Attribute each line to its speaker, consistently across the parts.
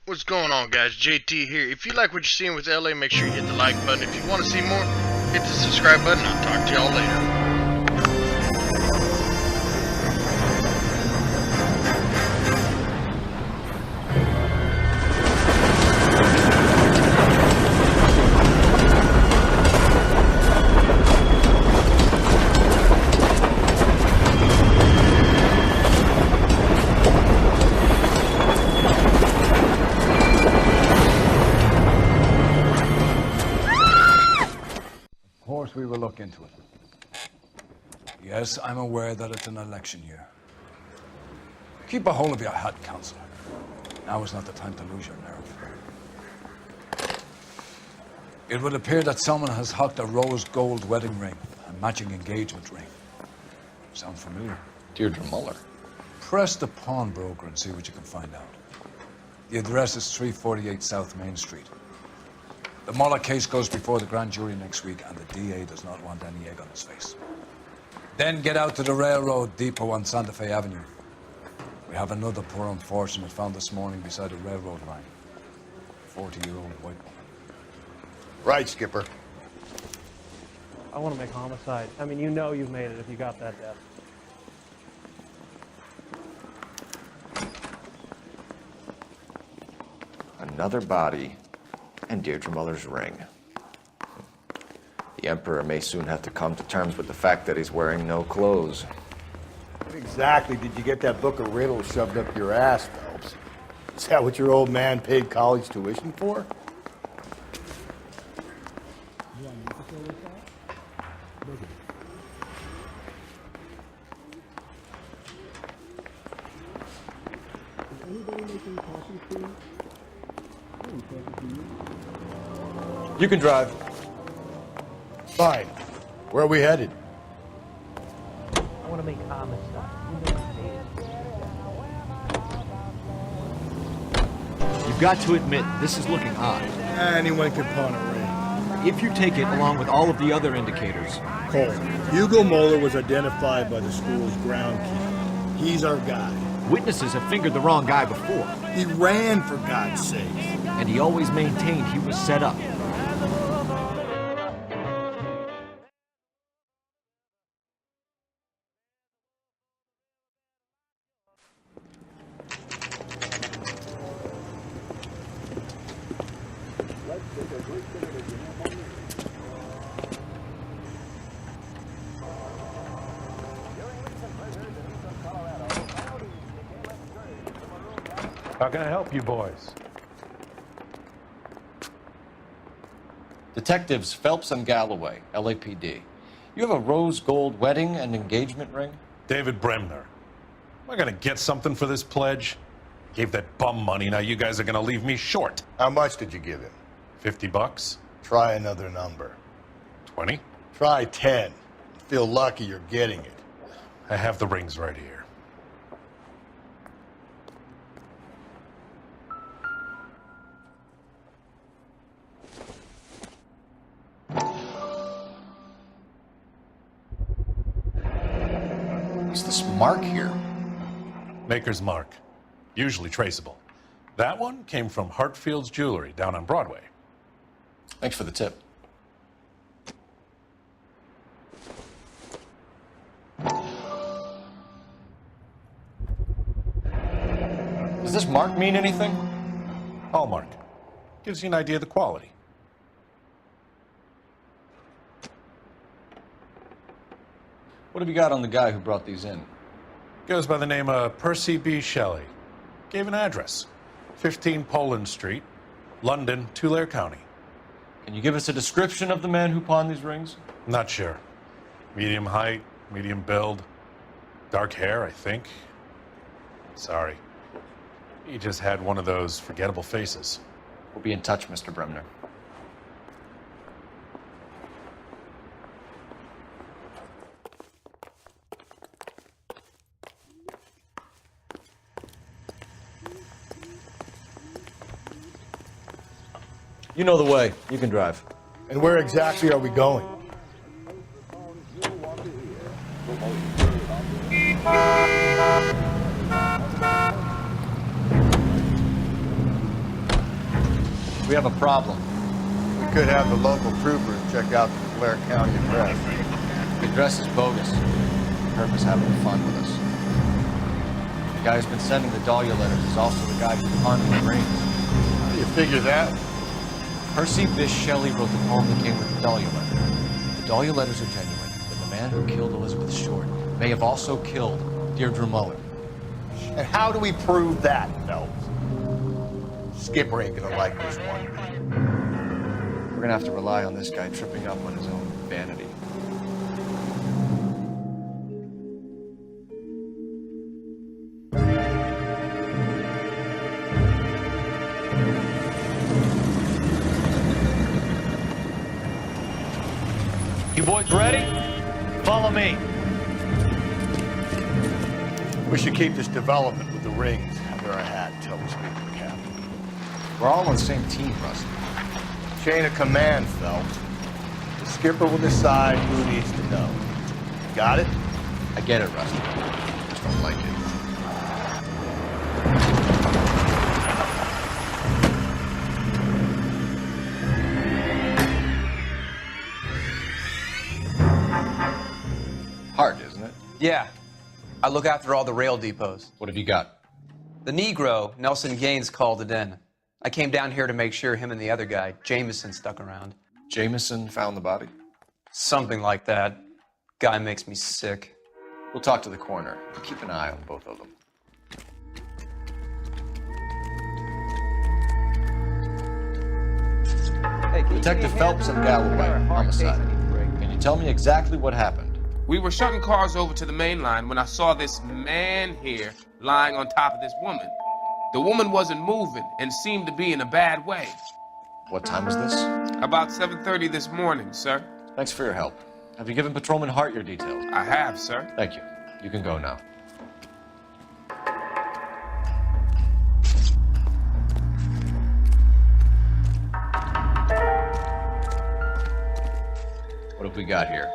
Speaker 1: What's going on, guys? JT here. If you like what you're seeing with LA, make sure you hit the like button. If you want to see more, hit the subscribe button. I'll talk to y'all later.
Speaker 2: We will look into it. Yes, I'm aware that it's an election year. Keep a hold of your hat, Counselor. Now is not the time to lose your nerve. It would appear that someone has hocked a rose gold wedding ring and matching engagement ring. Sound familiar?
Speaker 3: Deirdre Muller.
Speaker 2: Press the pawnbroker and see what you can find out. The address is 348 South Main Street. The Muller case goes before the grand jury next week, and the DA does not want any egg on his face. Then get out to the railroad depot on Santa Fe Avenue. We have another poor unfortunate found this morning beside a railroad line. 40-year-old white woman.
Speaker 4: Right, Skipper.
Speaker 5: I want to make homicide. I mean, you know you've made it if you got that death.
Speaker 4: Another body and Deirdre Muller's ring. The Emperor may soon have to come to terms with the fact that he's wearing no clothes.
Speaker 6: What exactly did you get that book of riddles shoved up your ass, Phelps? Is that what your old man paid college tuition for?
Speaker 4: You can drive.
Speaker 6: Fine. Where are we headed?
Speaker 5: I want to make homicide. You know what
Speaker 7: You've got to admit, this is looking odd.
Speaker 6: Anyone can pawn a ring.
Speaker 7: If you take it along with all of the other indicators.
Speaker 6: Cole, Hugo Muller was identified by the school's groundkeeper. He's our guy.
Speaker 7: Witnesses have fingered the wrong guy before.
Speaker 6: He ran, for God's sake.
Speaker 7: And he always maintained he was set up.
Speaker 8: How can I help you boys?
Speaker 3: Detectives Phelps and Galloway, LAPD. You have a rose gold wedding and engagement ring?
Speaker 8: David Bremner. Am I gonna get something for this pledge? Gave that bum money, now you guys are gonna leave me short.
Speaker 6: How much did you give him?
Speaker 8: $50?
Speaker 6: Try another number.
Speaker 8: 20?
Speaker 6: Try 10. Feel lucky you're getting it.
Speaker 8: I have the rings right here.
Speaker 3: What's this mark here?
Speaker 8: Maker's mark. Usually traceable. That one came from Hartfield's Jewelry down on Broadway.
Speaker 3: Thanks for the tip. Does this mark mean anything?
Speaker 8: Hallmark. Gives you an idea of the quality.
Speaker 3: What have you got on the guy who brought these in?
Speaker 8: Goes by the name of Percy B. Shelley. Gave an address. 15 Poland Street, London, Tulare County.
Speaker 3: Can you give us a description of the man who pawned these rings?
Speaker 8: Not sure. Medium height, medium build. Dark hair, I think. Sorry. He just had one of those forgettable faces.
Speaker 3: We'll be in touch, Mr. Bremner. You know the way. You can drive.
Speaker 6: And where exactly are we going?
Speaker 3: We have a problem.
Speaker 6: We could have the local troopers check out the Blair County address.
Speaker 3: The address is bogus. Kirk is having fun with us. The guy who's been sending the Dahlia letters is also the guy who pawned the rings.
Speaker 6: How do you figure that?
Speaker 3: Percy Bysshe Shelley wrote the poem that came with the Dahlia letter. The Dahlia letters are genuine, but the man who killed Elizabeth Short may have also killed Deirdre Muller.
Speaker 6: And how do we prove that, Phelps? Skipper ain't gonna like this one.
Speaker 3: We're gonna have to rely on this guy tripping up on his own vanity.
Speaker 7: You boys ready? Follow me.
Speaker 6: We should keep this development with the rings under our hat until we speak to the captain.
Speaker 3: We're all on the same team, Rusty.
Speaker 6: Chain of command, Phelps. The skipper will decide who needs to know. Got it?
Speaker 3: I get it, Rusty. Just don't like it. Hard, isn't it?
Speaker 9: Yeah. I look after all the rail depots.
Speaker 3: What have you got?
Speaker 9: The Negro, Nelson Gaines, called it in. I came down here to make sure him and the other guy, Jameson, stuck around.
Speaker 3: Jameson found the body?
Speaker 9: Something like that. Guy makes me sick.
Speaker 3: We'll talk to the coroner. Keep an eye on both of them.
Speaker 9: Hey,
Speaker 3: Detective Phelps and Galloway, homicide. Can you tell me exactly what happened?
Speaker 10: We were shutting cars over to the main line when I saw this man here lying on top of this woman. The woman wasn't moving and seemed to be in a bad way.
Speaker 3: What time was this?
Speaker 10: About 7:30 this morning, sir.
Speaker 3: Thanks for your help. Have you given Patrolman Hart your details?
Speaker 10: I have, sir.
Speaker 3: Thank you. You can go now. What have we got here?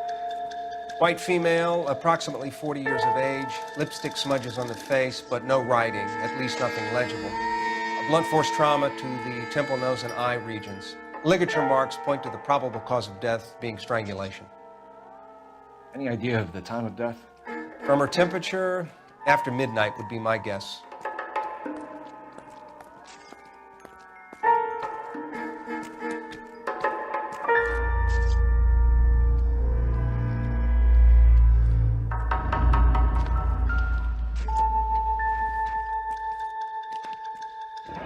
Speaker 11: White female, approximately 40 years of age, lipstick smudges on the face, but no writing, at least nothing legible. A blunt force trauma to the temple, nose, and eye regions. Ligature marks point to the probable cause of death being strangulation.
Speaker 3: Any idea of the time of death?
Speaker 11: From her temperature, after midnight would be my guess.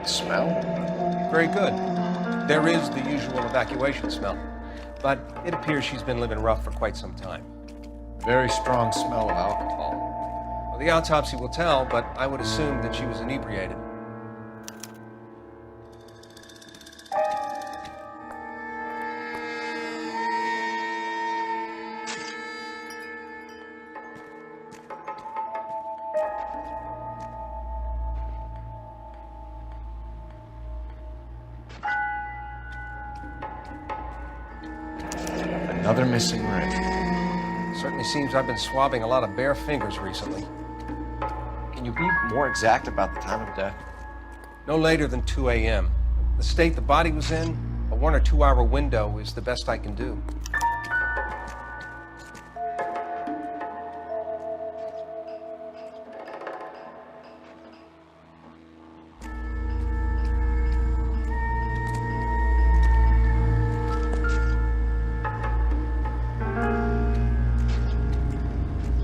Speaker 3: Smell?
Speaker 11: Very good. There is the usual evacuation smell, but it appears she's been living rough for quite some time.
Speaker 3: Very strong smell of alcohol.
Speaker 11: Well, the autopsy will tell, but I would assume that she was inebriated.
Speaker 3: Another missing ring.
Speaker 11: Certainly seems I've been swabbing a lot of bare fingers recently.
Speaker 3: Can you be more exact about the time of death?
Speaker 11: No later than 2 a.m. The state the body was in, a 1 or 2 hour window is the best I can do.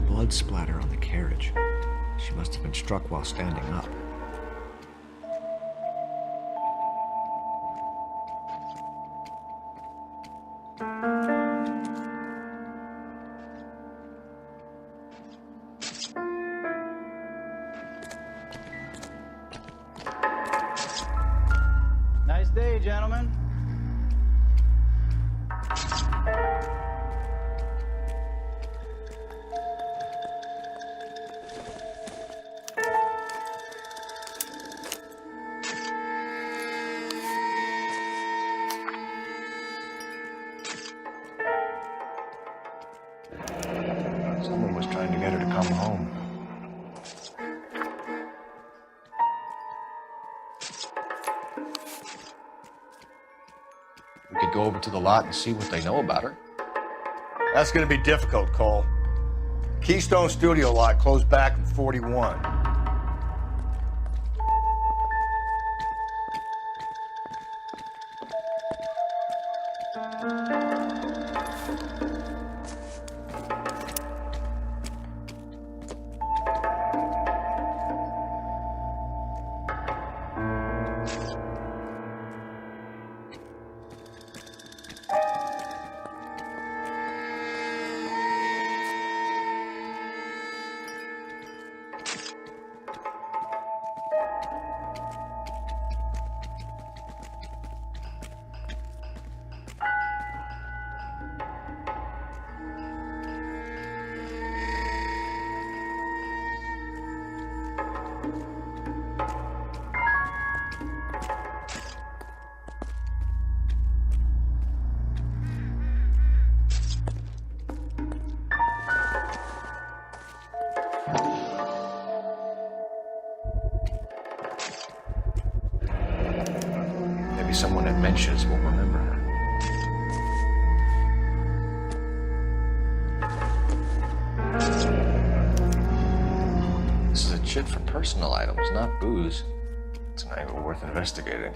Speaker 7: Blood splatter on the carriage. She must have been struck while standing up.
Speaker 12: Nice day, gentlemen.
Speaker 3: Someone was trying to get her to come home. go over to the lot and see what they know about her.
Speaker 6: That's gonna be difficult, Cole. Keystone Studio lot closed back in 41.
Speaker 3: Maybe someone at Mensch's will remember her. This is a chit for personal items, not booze. It's an angle worth investigating.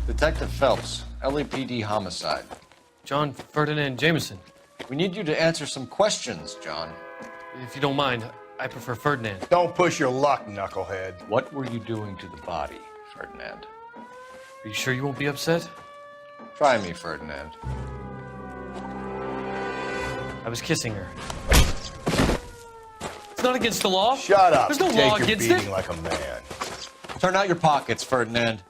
Speaker 3: Detective Phelps, LAPD homicide.
Speaker 12: John Ferdinand Jameson.
Speaker 3: We need you to answer some questions, John.
Speaker 12: If you don't mind, I prefer Ferdinand.
Speaker 6: Don't push your luck, knucklehead.
Speaker 3: What were you doing to the body, Ferdinand?
Speaker 12: Are you sure you won't be upset?
Speaker 3: Try me, Ferdinand.
Speaker 12: I was kissing her. It's not against the law.
Speaker 6: Shut up.
Speaker 12: There's no
Speaker 6: Take
Speaker 12: law
Speaker 6: your
Speaker 12: against
Speaker 6: beating
Speaker 12: it.
Speaker 6: like a man.
Speaker 3: Turn out your pockets, Ferdinand.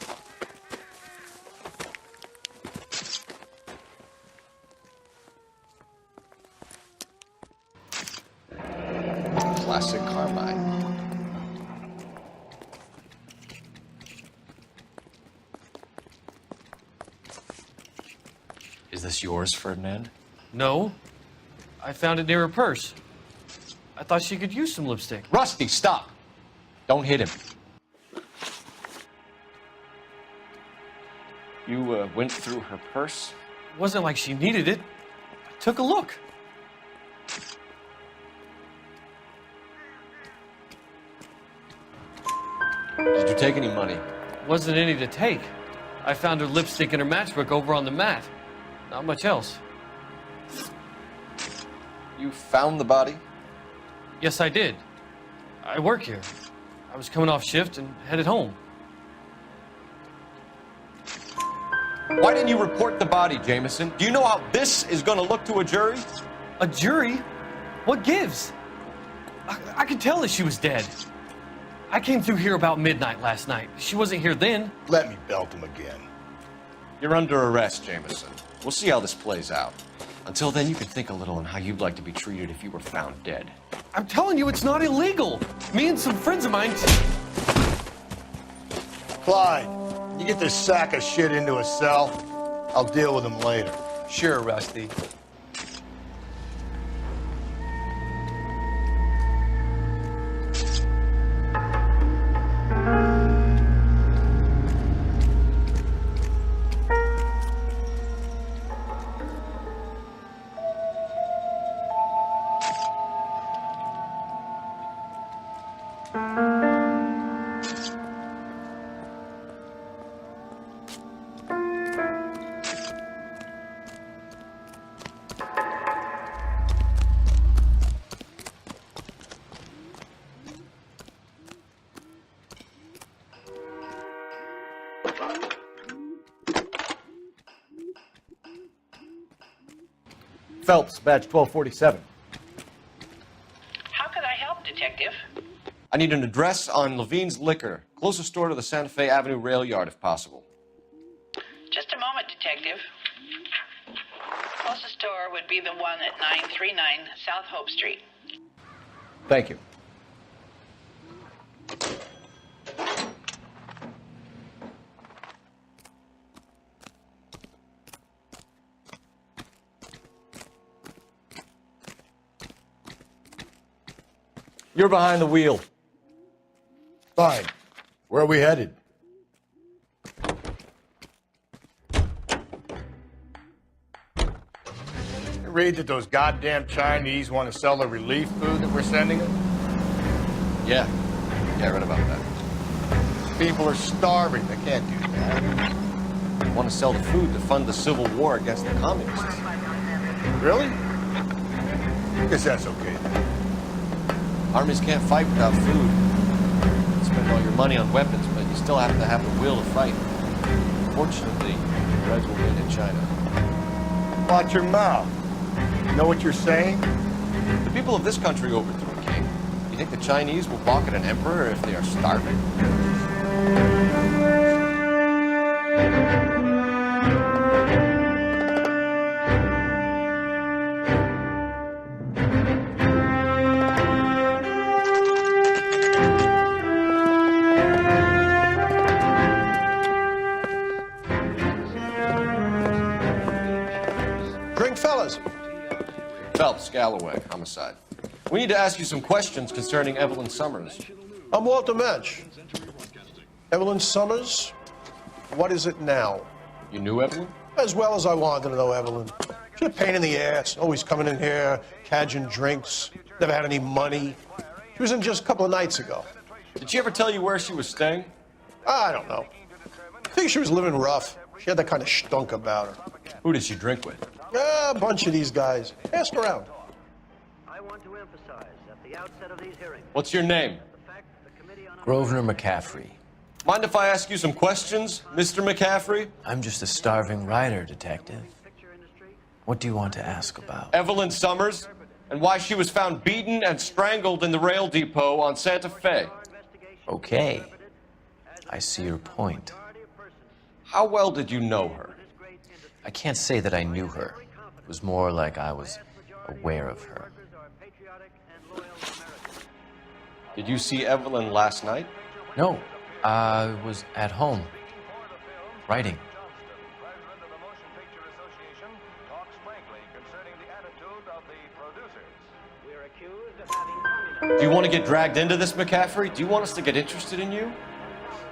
Speaker 3: Classic Carmine. Is this yours, Ferdinand?
Speaker 12: No. I found it near her purse. I thought she could use some lipstick.
Speaker 3: Rusty, stop! Don't hit him. You went through her purse?
Speaker 12: It wasn't like she needed it. I took a look.
Speaker 3: Did you take any money?
Speaker 12: Wasn't any to take. I found her lipstick and her matchbook over on the mat. Not much else.
Speaker 3: You found the body?
Speaker 12: Yes, I did. I work here. I was coming off shift and headed home.
Speaker 3: Why didn't you report the body, Jameson? Do you know how this is going to look to a jury?
Speaker 12: A jury? What gives? I could tell that she was dead. I came through here about midnight last night. She wasn't here then.
Speaker 6: Let me belt him again.
Speaker 3: You're under arrest, Jameson. We'll see how this plays out. Until then, you can think a little on how you'd like to be treated if you were found dead.
Speaker 12: I'm telling you, it's not illegal. Me and some friends of mine...
Speaker 6: Clyde, you get this sack of shit into a cell. I'll deal with him later.
Speaker 9: Sure, Rusty.
Speaker 11: Phelps, badge 1247.
Speaker 13: How can I help, Detective?
Speaker 3: I need an address on Levine's Liquor, closest store to the Santa Fe Avenue rail yard, if possible.
Speaker 13: Just a moment, Detective. Closest store would be the one at 939 South Hope Street.
Speaker 3: Thank you. You're behind the wheel.
Speaker 6: Fine. Where are we headed? You read that those goddamn Chinese want to sell the relief food that we're sending them?
Speaker 3: Yeah, I read about that.
Speaker 6: People are starving. They can't do that.
Speaker 3: They want to sell the food to fund the civil war against the communists.
Speaker 6: Really? Guess that's okay then.
Speaker 3: Armies can't fight without food. You spend all your money on weapons, but you still have to have the will to fight. Fortunately, the Reds will win in China.
Speaker 6: Watch your mouth. You know what you're saying?
Speaker 3: The people of this country overthrew a king. You think the Chinese will balk at an emperor if they are starving?
Speaker 11: Drink, fellas.
Speaker 3: Phelps, Galloway, homicide. We need to ask you some questions concerning Evelyn Summers.
Speaker 11: I'm Walter Mensch. Evelyn Summers? What is it now?
Speaker 3: You knew Evelyn?
Speaker 11: As well as I wanted to know Evelyn. She's a pain in the ass, always coming in here, cadging drinks, never had any money. She was in just a couple of nights ago.
Speaker 3: Did she ever tell you where she was staying?
Speaker 11: I don't know. I think she was living rough. She had that kind of stunk about her.
Speaker 3: Who did she drink with?
Speaker 11: A bunch of these guys. Ask around.
Speaker 14: I want to emphasize at the outset of these hearings.
Speaker 3: What's your name?
Speaker 15: Grosvenor McCaffrey.
Speaker 3: Mind if I ask you some questions, Mr. McCaffrey?
Speaker 15: I'm just a starving writer, detective. What do you want to ask about?
Speaker 3: Evelyn Summers, and why she was found beaten and strangled in the rail depot on Santa Fe.
Speaker 15: Okay. I see your point.
Speaker 3: How well did you know her?
Speaker 15: I can't say that I knew her. It was more like I was aware of her.
Speaker 3: Did you see Evelyn last night?
Speaker 15: No, I was at home, writing.
Speaker 3: Do you want to get dragged into this, McCaffrey? Do you want us to get interested in you?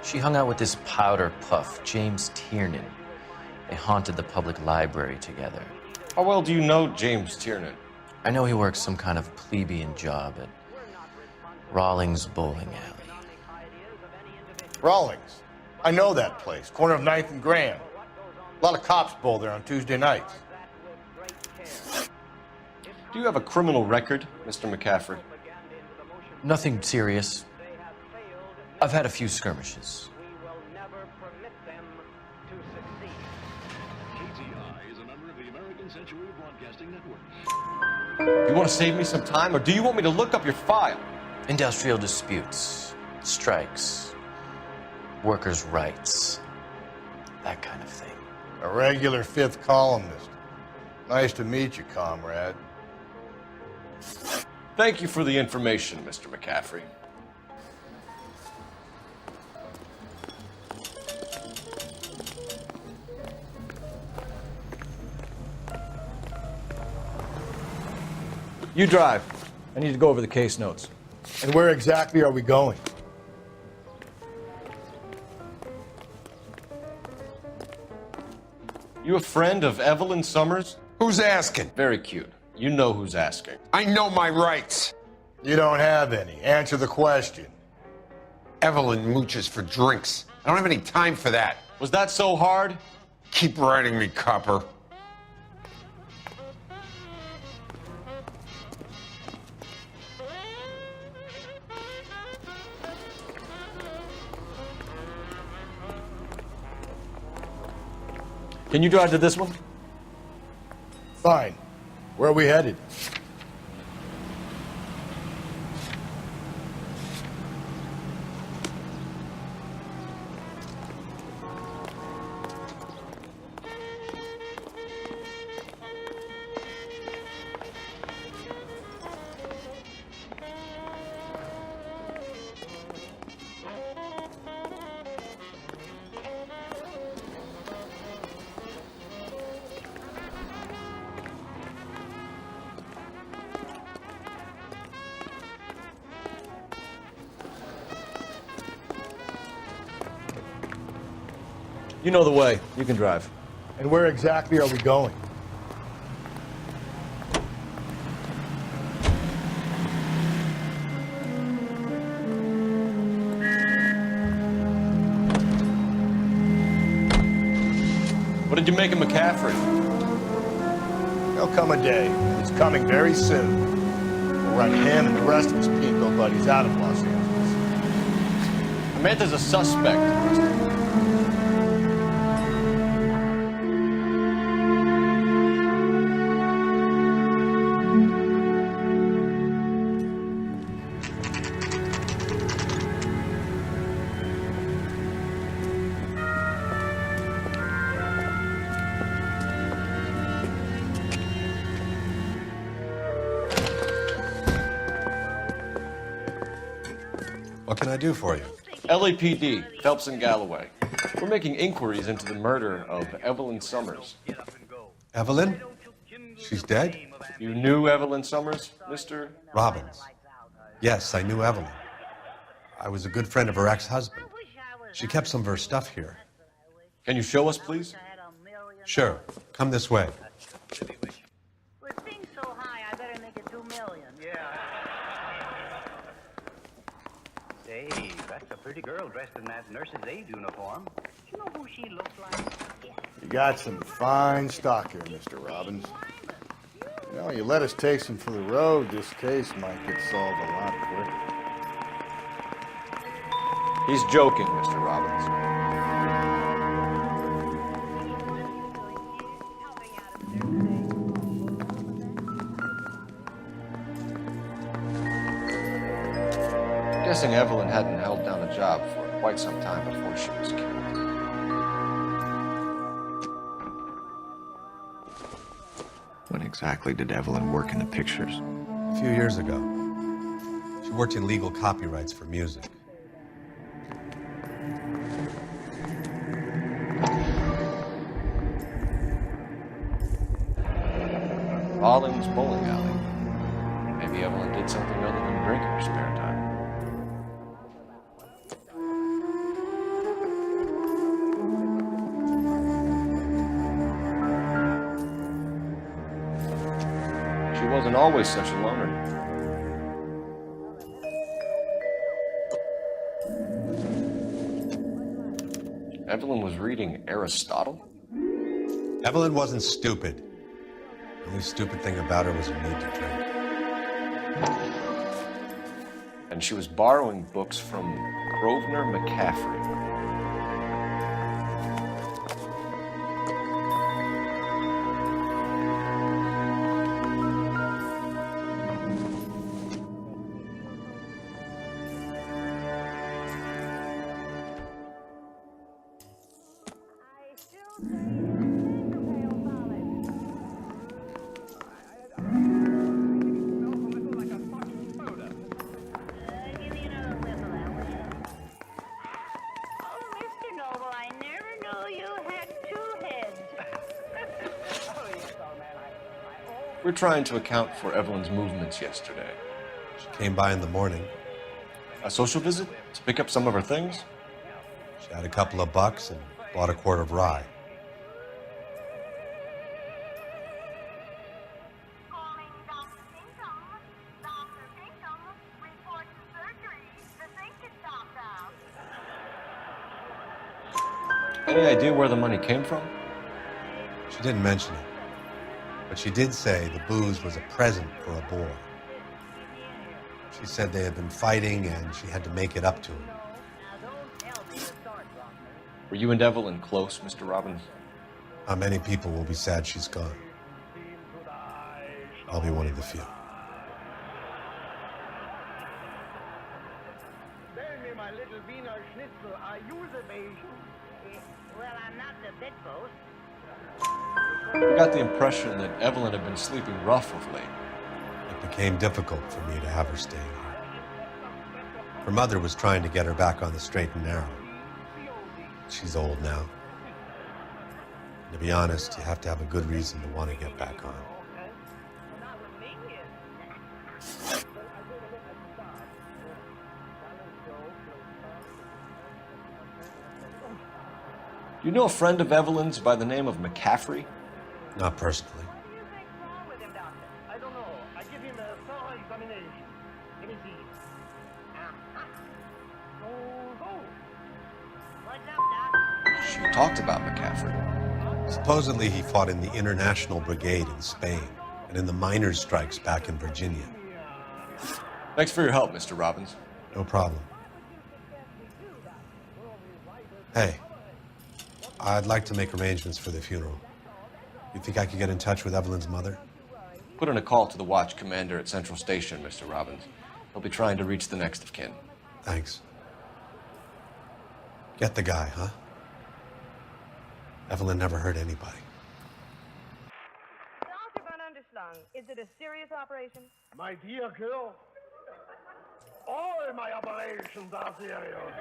Speaker 15: She hung out with this powder puff, James Tiernan. They haunted the public library together.
Speaker 3: How well do you know James Tiernan?
Speaker 15: I know he works some kind of plebeian job at Rawlings Bowling Alley.
Speaker 6: Rawlings. I know that place. Corner of 9th and Grand. A lot of cops bowl there on Tuesday nights.
Speaker 3: Do you have a criminal record, Mr. McCaffrey?
Speaker 15: Nothing serious. I've had a few skirmishes.
Speaker 3: Do you want to save me some time, or do you want me to look up your file?
Speaker 15: Industrial disputes, strikes, workers' rights, that kind of thing.
Speaker 6: A regular fifth columnist. Nice to meet you, comrade.
Speaker 3: Thank you for the information, Mr. McCaffrey.
Speaker 7: You drive. I need to go over the case notes.
Speaker 6: And where exactly are we going?
Speaker 3: You a friend of Evelyn Summers?
Speaker 16: Who's asking?
Speaker 3: Very cute. You know who's asking.
Speaker 16: I know my rights.
Speaker 6: You don't have any. Answer the question.
Speaker 16: Evelyn mooches for drinks. I don't have any time for that.
Speaker 3: Was that so hard?
Speaker 16: Keep writing me, copper.
Speaker 7: Can you drive to this one?
Speaker 6: Fine. Where are we headed?
Speaker 3: You know the way. You can drive.
Speaker 6: And where exactly are we going?
Speaker 3: What did you make of McCaffrey?
Speaker 6: There'll come a day. It's coming very soon. We'll run him and the rest of his pinko buddies out of Los Angeles.
Speaker 3: Samantha's a suspect.
Speaker 8: What can I do for you?
Speaker 3: LAPD, Phelps and Galloway. We're making inquiries into the murder of Evelyn Summers.
Speaker 8: Evelyn? She's dead?
Speaker 3: You knew Evelyn Summers, Mr.
Speaker 8: Robbins. Yes, I knew Evelyn. I was a good friend of her ex-husband. She kept some of her stuff here.
Speaker 3: Can you show us, please?
Speaker 8: Sure. Come this way.
Speaker 14: With things so high, I better make it 2 million.
Speaker 17: Say, that's a pretty girl dressed in that nurse's aide uniform. Do you know who she looks like?
Speaker 6: You got some fine stock here, Mr. Robbins. You know, you let us take some for the road, this case might get solved a lot quicker.
Speaker 3: He's joking, Mr. Robbins. Guessing Evelyn hadn't held down a job for quite some time before she was killed.
Speaker 7: When exactly did Evelyn work in the pictures?
Speaker 8: A few years ago. She worked in legal copyrights for music.
Speaker 3: Rollins Bowling Alley. Maybe Evelyn did something other than drink in her spare time. She wasn't always such a loner. Evelyn was reading Aristotle?
Speaker 8: Evelyn wasn't stupid. The only stupid thing about her was her need to drink.
Speaker 3: And she was borrowing books from Grosvenor McCaffrey. We're trying to account for Evelyn's movements yesterday.
Speaker 8: She came by in the morning.
Speaker 3: A social visit? To pick up some of her things?
Speaker 8: She had a couple of bucks and bought a quart of rye.
Speaker 3: Any idea where the money came from?
Speaker 8: She didn't mention it. But she did say the booze was a present for a boy. She said they had been fighting and she had to make it up to him.
Speaker 3: Were you and Evelyn close, Mr. Robbins?
Speaker 8: How many people will be sad she's gone? I'll be one of the few.
Speaker 14: Tell me, my little Wiener Schnitzel, are you the baby? Well, I'm not the bit boast.
Speaker 3: We got the impression that Evelyn had been sleeping rough of late.
Speaker 8: It became difficult for me to have her staying here. Her mother was trying to get her back on the straight and narrow. She's old now. And to be honest, you have to have a good reason to want to get back on.
Speaker 3: You know a friend of Evelyn's by the name of McCaffrey?
Speaker 8: Not personally.
Speaker 14: I don't know. I give him a thorough examination. Let me see. What's up, Doc?
Speaker 3: She talked about McCaffrey.
Speaker 8: Supposedly he fought in the International Brigade in Spain and in the miners' strikes back in Virginia.
Speaker 3: Thanks for your help, Mr. Robbins.
Speaker 8: No problem. Hey, I'd like to make arrangements for the funeral. You think I could get in touch with Evelyn's mother?
Speaker 3: Put in a call to the watch commander at Central Station, Mr. Robbins. He'll be trying to reach the next of kin.
Speaker 8: Thanks. Get the guy, huh? Evelyn never hurt anybody.
Speaker 18: Dr. Van Underslung, is it a serious operation?
Speaker 14: My dear girl, all my operations are serious.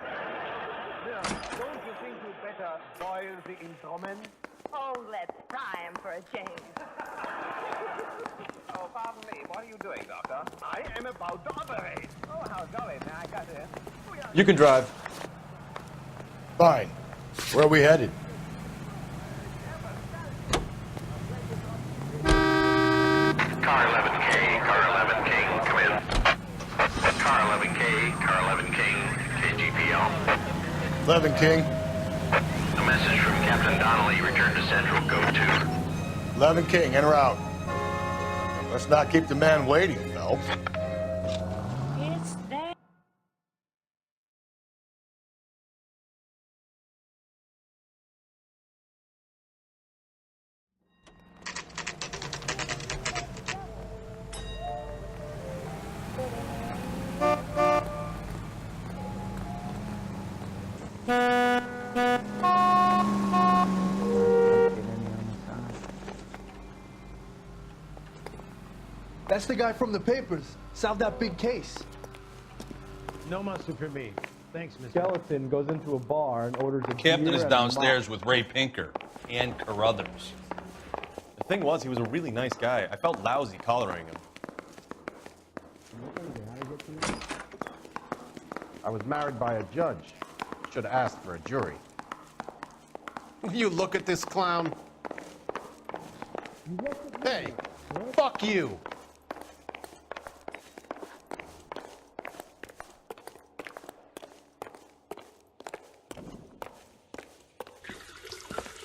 Speaker 14: Now, don't you think you'd better boil the instrument?
Speaker 18: Oh, let's fry him for a change.
Speaker 17: Oh, pardon me. What are you doing, Doctor?
Speaker 14: I am about to operate.
Speaker 17: Oh, how jolly. May I cut in?
Speaker 3: You can drive.
Speaker 6: Fine. Where are we headed?
Speaker 19: Car 11K, Car 11 King, come in. Car 11K, Car 11 King, KGPL.
Speaker 6: 11 King.
Speaker 19: A message from Captain Donnelly, return to Central, go to.
Speaker 6: 11 King, en route. Let's not keep the man waiting, Phelps.
Speaker 18: It's that.
Speaker 20: That's the guy from the papers. Solved that big case.
Speaker 21: No mustard for me. Thanks, Mr.
Speaker 5: Skeleton goes into a bar and orders a
Speaker 22: Captain
Speaker 5: beer
Speaker 22: is
Speaker 5: and a
Speaker 22: downstairs
Speaker 5: mop.
Speaker 22: with Ray Pinker and Carruthers.
Speaker 23: The thing was, he was a really nice guy. I felt lousy collaring him.
Speaker 21: I was married by a judge. Should have asked for a jury. You look at this clown. Hey, fuck you.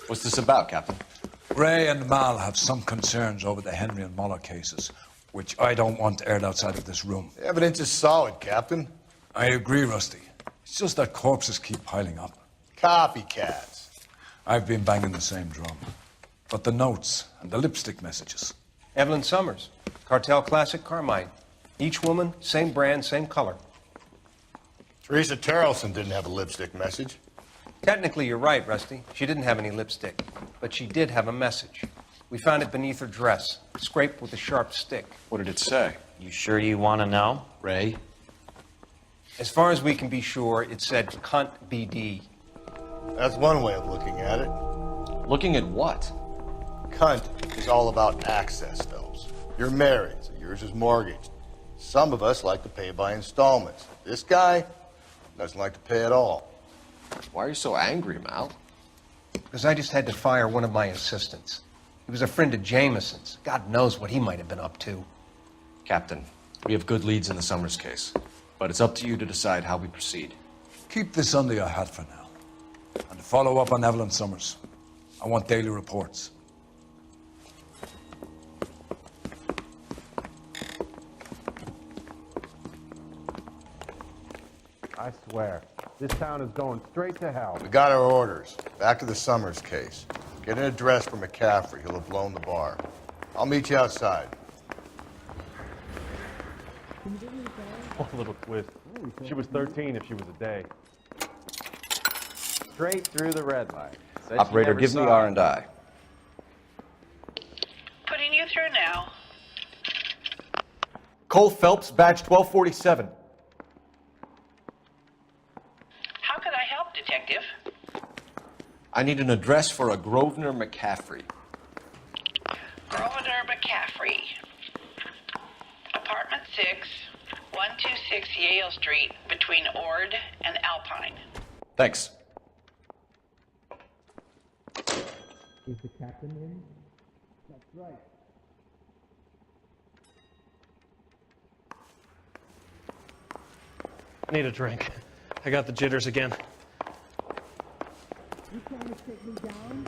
Speaker 3: What's this about, Captain?
Speaker 2: Ray and Mal have some concerns over the Henry and Muller cases, which I don't want aired outside of this room.
Speaker 6: The evidence is solid, Captain.
Speaker 2: I agree, Rusty. It's just that corpses keep piling up.
Speaker 6: Copycats.
Speaker 2: I've been banging the same drum. But the notes and the lipstick messages.
Speaker 11: Evelyn Summers, Cartel Classic Carmine. Each woman, same brand, same color.
Speaker 6: Teresa Terrelson didn't have a lipstick message.
Speaker 11: Technically, you're right, Rusty. She didn't have any lipstick, but she did have a message. We found it beneath her dress, scraped with a sharp stick.
Speaker 3: What did it say?
Speaker 15: You sure you want to know?
Speaker 3: Ray?
Speaker 11: As far as we can be sure, it said cunt BD.
Speaker 6: That's one way of looking at it.
Speaker 3: Looking at what?
Speaker 6: Cunt is all about access, Phelps. You're married, so yours is mortgaged. Some of us like to pay by installments. This guy doesn't like to pay at all.
Speaker 3: Why are you so angry, Mal?
Speaker 11: Because I just had to fire one of my assistants. He was a friend of Jameson's. God knows what he might have been up to.
Speaker 3: Captain, we have good leads in the Summers case, but it's up to you to decide how we proceed.
Speaker 2: Keep this under your hat for now. And follow up on Evelyn Summers. I want daily reports.
Speaker 21: I swear, this town is going straight to hell.
Speaker 6: We got our orders. Back to the Summers case. Get an address for McCaffrey. He'll have blown the bar. I'll meet you outside.
Speaker 21: One little twist. She was 13 if she was a day. Straight through the red light. Said
Speaker 3: Operator, give me R&I.
Speaker 13: Putting you through now.
Speaker 3: Cole Phelps, badge 1247.
Speaker 13: How could I help, Detective?
Speaker 3: I need an address for a Grosvenor McCaffrey.
Speaker 13: Grosvenor McCaffrey. Apartment 6, 126 Yale Street, between Ord and Alpine.
Speaker 3: Thanks.
Speaker 5: Is the captain in? That's right. I need a drink. I got the jitters again.
Speaker 1: You trying to take me down?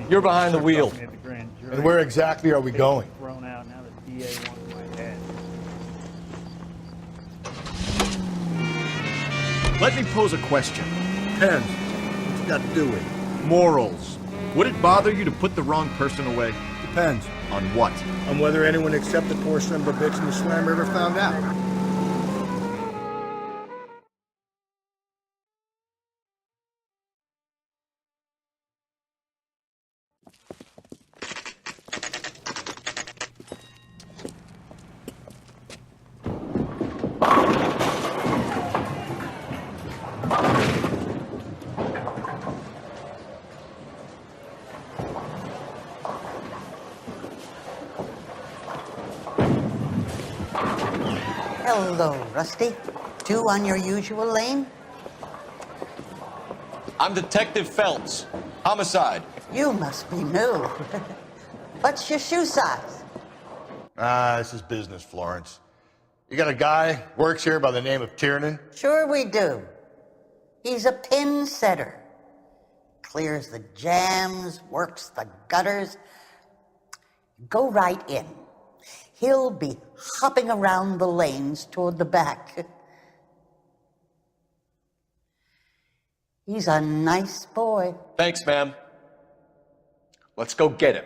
Speaker 21: You're behind the wheel.
Speaker 6: And where exactly are we going?
Speaker 1: Thrown out, now the DA wants my head.
Speaker 4: Let me pose a question. Depends. What's it got to do with morals? Would it bother you to put the wrong person away?
Speaker 6: Depends.
Speaker 4: On what?
Speaker 6: On whether anyone except the poor son of a bitch in the slammer ever found out.
Speaker 10: Hello, Rusty. Two on your usual lane?
Speaker 3: I'm Detective Phelps. Homicide.
Speaker 10: You must be new. What's your shoe size?
Speaker 6: This is business, Florence. You got a guy works here by the name of Tiernan?
Speaker 10: Sure we do. He's a pin setter. Clears the jams, works the gutters. Go right in. He'll be hopping around the lanes toward the back. He's a nice boy.
Speaker 3: Thanks, ma'am. Let's go get him.